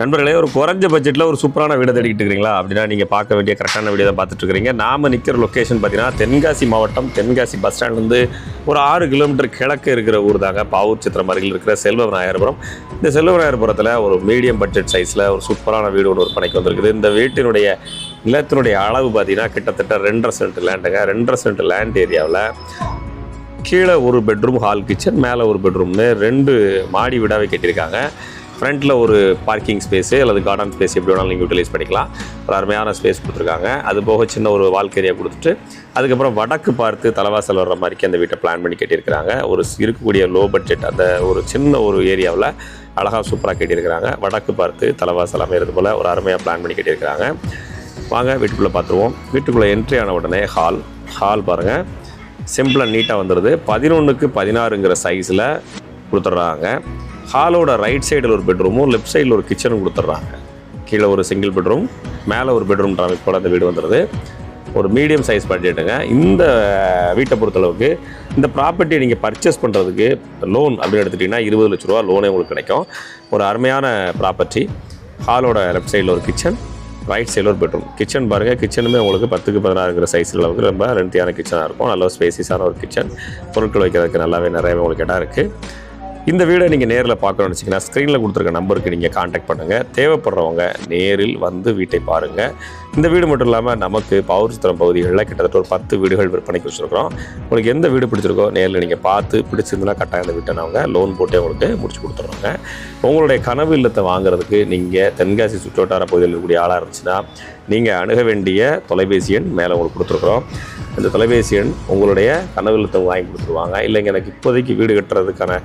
நண்பர்களே, ஒரு குறைஞ்ச பட்ஜெட்டில் ஒரு சூப்பரான வீடை தேடிக்கிட்டு இருக்கிறீங்களா? அப்படின்னா நீங்கள் பார்க்க வேண்டிய கரெக்டான வீடியோ தான் பார்த்துட்டு இருக்கிறீங்க. நாம் நிற்கிற லொக்கேஷன் பார்த்தீங்கன்னா தென்காசி மாவட்டம், தென்காசி பஸ் ஸ்டாண்ட்லேருந்து ஒரு 6 கிலோமீட்டர் கிழக்கு இருக்கிற ஊர் தாங்க. பாவூர் சித்திரம் அருகில் இருக்கிற செல்வவிநாயகபுரம். இந்த செல்வவிநாயகபுரத்தில் ஒரு மீடியம் பட்ஜெட் சைஸில் ஒரு சூப்பரான வீடு ஒன்று விற்பனைக்கு வந்திருக்குது. இந்த வீட்டினுடைய நிலத்தினுடைய அளவு பார்த்தீங்கன்னா கிட்டத்தட்ட 2.5 சென்ட் லேண்டுங்க. 2.5 சென்ட் லேண்ட் ஏரியாவில் கீழே ஒரு பெட்ரூம், ஹால், கிச்சன், மேலே ஒரு பெட்ரூம்னு 2 மாடி வீடாகவே கட்டியிருக்காங்க. ஃப்ரண்ட்டில் ஒரு பார்க்கிங் ஸ்பேஸு அல்லது கார்டன் ஸ்பேஸ் எப்படி வேணாலும் நீங்கள் யூட்டிலைஸ் பண்ணிக்கலாம். ஒரு அருமையான ஸ்பேஸ் கொடுத்துருக்காங்க. அது போக சின்ன ஒரு வால்கேரியா கொடுத்துட்டு அதுக்கப்புறம் வடக்கு பார்த்து தலைவாசல் வர்ற மாதிரிக்கு அந்த வீட்டை பிளான் பண்ணி கட்டியிருக்கிறாங்க. ஒரு இருக்கக்கூடிய லோ பட்ஜெட் அந்த ஒரு சின்ன ஒரு ஏரியாவில் அழகாக சூப்பராக கட்டியிருக்கிறாங்க. வடக்கு பார்த்து தலைவாசல் அமைகிறது போல் ஒரு அருமையாக பிளான் பண்ணி கட்டியிருக்கிறாங்க. வாங்க வீட்டுக்குள்ளே பார்த்துருவோம். வீட்டுக்குள்ளே என்ட்ரி ஆன உடனே ஹால் பாருங்கள், சிம்பிளாக நீட்டாக வந்துடுது. 11க்கு 16ங்கிற சைஸில் கொடுத்துட்றாங்க. ஹாலோட ரைட் சைடில் ஒரு பெட்ரூமும் லெஃப்ட் சைடில் ஒரு கிச்சனும் கொடுத்துட்றாங்க. கீழே ஒரு சிங்கிள் பெட்ரூம், மேலே ஒரு பெட்ரூம் அமைப்போட அந்த வீடு வந்துடுது. ஒரு மீடியம் சைஸ் பட்ஜெட்டுங்க. இந்த வீட்டை பொறுத்தளவுக்கு இந்த ப்ராப்பர்ட்டியை நீங்கள் பர்ச்சேஸ் பண்ணுறதுக்கு லோன் அப்படின்னு எடுத்துட்டிங்கன்னா 20 லட்ச ரூபா லோனே உங்களுக்கு கிடைக்கும். ஒரு அருமையான ப்ராப்பர்ட்டி. ஹாலோட லெஃப்ட் சைடில் ஒரு கிச்சன், ரைட் சைடில் ஒரு பெட்ரூம். கிச்சன் பாருங்கள், கிச்சனுமே உங்களுக்கு 10க்கு 16ங்கிற சைஸில் அளவுக்கு ரொம்ப லென்த்தியான கிச்சனாக இருக்கும். நல்ல ஸ்பேசிஸான ஒரு கிச்சன். பொருட்கள் வைக்கிறதுக்கு நல்லாவே நிறையவே உங்களுக்கு இடம் இருக்குது. இந்த வீடை நீங்கள் நேரில் பார்க்கணும்னு வச்சிங்கன்னா ஸ்க்ரீனில் கொடுத்துருக்க நம்பருக்கு நீங்கள் காண்டாக்ட் பண்ணுங்கள். தேவைப்படுறவங்க நேரில் வந்து வீட்டை பாருங்கள். இந்த வீடு மட்டும் இல்லாமல் நமக்கு பாவூர் சித்திரம் பகுதிகளில் கிட்டத்தட்ட ஒரு 10 வீடுகள் விற்பனைக்கு வச்சுருக்கிறோம். உங்களுக்கு எந்த வீடு பிடிச்சிருக்கோ நேரில் நீங்கள் பார்த்து பிடிச்சிருந்துன்னா கட்டாயம் இந்த வீட்டை நாங்கள் லோன் போட்டு உங்களுக்கு முடிச்சு கொடுத்துருவாங்க. உங்களுடைய கனவு இல்லத்தை வாங்குறதுக்கு நீங்கள் தென்காசி சுற்றுவட்டார பகுதியில் இருக்கக்கூடிய ஆளாக இருந்துச்சுன்னா நீங்கள் அணுக வேண்டிய தொலைபேசி எண் மேலே உங்களுக்கு கொடுத்துருக்குறோம். இந்த தொலைபேசி எண் உங்களுடைய கனவு இல்லத்தை வாங்கி கொடுத்துருவாங்க. இல்லைங்க எனக்கு இப்போதைக்கு வீடு கட்டுறதுக்கான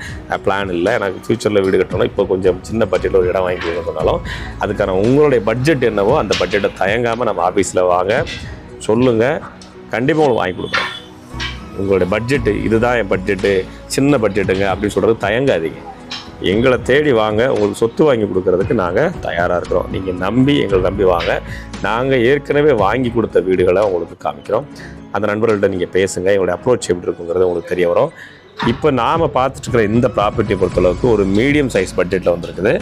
பிளான் இல்லை, எனக்கு ஃப்யூச்சரில் வீடு கட்டணும், இப்போ கொஞ்சம் சின்ன பட்ஜெட்டில் ஒரு இடம் வாங்கி கொடுக்கறதுனாலும் அதுக்கான உங்களுடைய பட்ஜெட் என்னவோ அந்த பட்ஜெட்டை தயங்காமல் நம்ம ஆஃபீஸில் வாங்க சொல்லுங்கள். கண்டிப்பாக உங்களுக்கு வாங்கி கொடுக்குறோம். உங்களுடைய பட்ஜெட்டு இதுதான் என் பட்ஜெட்டு, சின்ன பட்ஜெட்டுங்க அப்படின்னு சொல்கிறது தயங்காதீங்க. எங்களை தேடி வாங்க. உங்களுக்கு சொத்து வாங்கி கொடுக்கறதுக்கு நாங்கள் தயாராக இருக்கிறோம். நீங்கள் எங்களை நம்பி வாங்க. நாங்கள் ஏற்கனவே வாங்கி கொடுத்த வீடுகளை உங்களுக்கு காமிக்கிறோம். அந்த நண்பர்கள்ட்ட நீங்கள் பேசுங்க. எங்களுடைய அப்ரோச் எப்படி இருக்குங்கிறது உங்களுக்கு தெரிய வரும். இப்போ நாம் பார்த்துட்டுருக்கிற இந்த ப்ராப்பர்ட்டியை பொறுத்தளவுக்கு ஒரு மீடியம் சைஸ் பட்ஜெட்டில் வந்துருக்குது.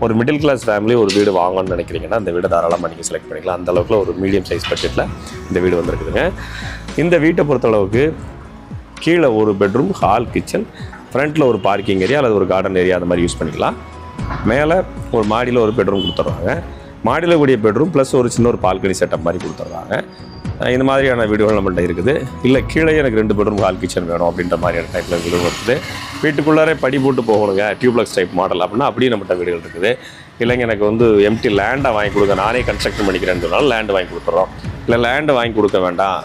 ஒரு மிடில் கிளாஸ் ஃபேமிலி ஒரு வீடு வாங்கணும்னு நினைக்கிறீங்கன்னா அந்த வீடை தாராளமாக நீங்கள் செலக்ட் பண்ணிக்கலாம். அந்தளவுக்கு ஒரு மீடியம் சைஸ் பட்ஜெட்டில் இந்த வீடு வந்துருக்குதுங்க. இந்த வீட்டை பொறுத்தளவுக்கு கீழே ஒரு பெட்ரூம், ஹால், கிச்சன், ஃப்ரண்ட்டில் ஒரு பார்க்கிங் ஏரியா அல்லது ஒரு கார்டன் ஏரியா அந்த மாதிரி யூஸ் பண்ணிக்கலாம். மேலே ஒரு மாடியில் ஒரு பெட்ரூம் கொடுத்துட்றாங்க. மாடியில் கூடிய பெட்ரூம் ப்ளஸ் ஒரு சின்ன ஒரு பால்கனி செட்டப் மாதிரி கொடுத்துட்றாங்க. இந்த மாதிரியான வீடுகள் நம்மள்ட்ட இருக்குது. இல்லை கீழே எனக்கு 2 பெட்ரூம், ஹால், கிச்சன் வேணும் அப்படின்ற மாதிரியான டைப்பில் வீடு இருக்குது. வீட்டுக்குள்ளாரே படி போட்டு போகணுங்க, டியூப்ளெக்ஸ் டைப் மாடல் அப்படின்னா அப்படியே நம்மகிட்ட வீடுகள் இருக்குது. இல்லைங்க எனக்கு எம்டி லேண்டாக வாங்கி கொடுக்க, நானே கன்ஸ்ட்ரக்ஷன் பண்ணிக்கிறேன்னு சொன்னாலும் லேண்டு வாங்கி கொடுத்துட்றோம். இல்லை லேண்டு வாங்கி கொடுக்க வேண்டாம்,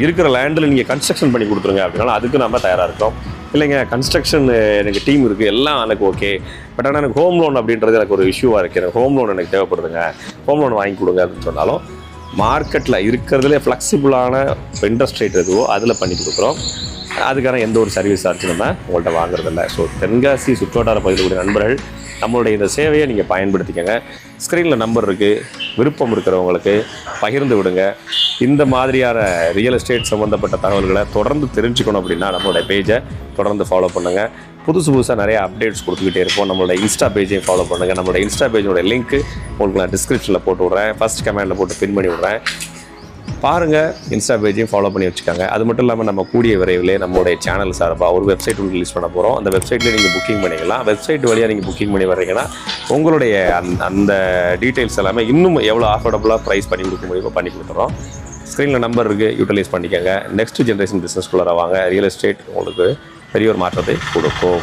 இருக்கிற லேண்டில் நீங்கள் கன்ஸ்ட்ரக்ஷன் பண்ணி கொடுத்துருங்க அப்படின்னாலும் அதுக்கு நம்ம தயாராக இருக்கோம். இல்லைங்க கன்ஸ்ட்ரக்ஷன் எனக்கு டீம் இருக்குது, எல்லாம் எனக்கு ஓகே, பட் ஆனால் எனக்கு ஹோம் லோன் அப்படின்றது எனக்கு ஒரு இஷ்யூவாக இருக்குது, எனக்கு ஹோம் லோன் எனக்கு தேவைப்படுதுங்க, ஹோம் லோன் வாங்கி கொடுங்க அப்படின்னு சொன்னாலும் மார்க்கெட்டில் இருக்கிறதுலே ஃப்ளெக்சிபிளான இன்ட்ரெஸ்ட் ரேட் எதுவோ அதில் பண்ணி கொடுக்குறோம். அதுக்கான எந்த ஒரு சர்வீஸ் சார்ஜ் நம்ம உங்கள்கிட்ட வாங்குறதில்ல. ஸோ தென்காசி சுற்றுவட்டார பகுதியிலுடைய நண்பர்கள் நம்மளுடைய இந்த சேவையை நீங்கள் பயன்படுத்திக்கங்க. ஸ்க்ரீனில் நம்பர் இருக்குது. விருப்பம் இருக்கிறவங்களுக்கு பகிர்ந்து விடுங்க. இந்த மாதிரியான ரியல் எஸ்டேட் சம்மந்தப்பட்ட தகவல்களை தொடர்ந்து தெரிஞ்சுக்கணும் அப்படின்னா நம்மளுடைய பேஜை தொடர்ந்து ஃபாலோ பண்ணுங்கள். புதுசாக நிறைய அப்டேட்ஸ் கொடுத்துக்கிட்டே இருப்போம். நம்மளோட இன்ஸ்டா பேஜையும் ஃபாலோ பண்ணுங்கள். நம்மளோட இன்ஸ்டா பேஜோட லிங்க்கு உங்களுக்கு நான் டிஸ்கிரிப்ஷனில் போட்டு விட்றேன், ஃபஸ்ட் கமெண்டில் போட்டு பின் பண்ணி விட்றேன். பாருங்கள், இன்ஸ்டா பேஜையும் ஃபாலோ பண்ணி வச்சுக்கோங்க. அது மட்டும் இல்லாமல் நம்ம கூடிய விரைவிலே நம்மளுடைய சேனல் சார்பாக ஒரு வெப்சைட் ஒன்று ரிலீஸ் பண்ண போகிறோம். அந்த வெப்சைட்லேயே நீங்கள் புக்கிங் பண்ணிக்கலாம். வெப்சைட் வழியாக நீங்கள் புக்கிங் பண்ணி வர்றீங்கன்னா உங்களுடைய அந்த டீட்டெயில்ஸ் எல்லாமே இன்னும் எவ்வளோ அஃபோர்டபுளாக ப்ரைஸ் பண்ணி கொடுக்க முடியுமோ பண்ணி கொடுத்துறோம். ஸ்க்ரீனில் நம்பர் இருக்குது, யூட்டிலைஸ் பண்ணிக்கோங்க. நெக்ஸ்ட் ஜென்ரேஷன் பிஸ்னஸ்குள்ளே வாங்க. ரியல் எஸ்டேட் உங்களுக்கு பெரிய ஒரு மாற்றத்தை கொடுக்கும்.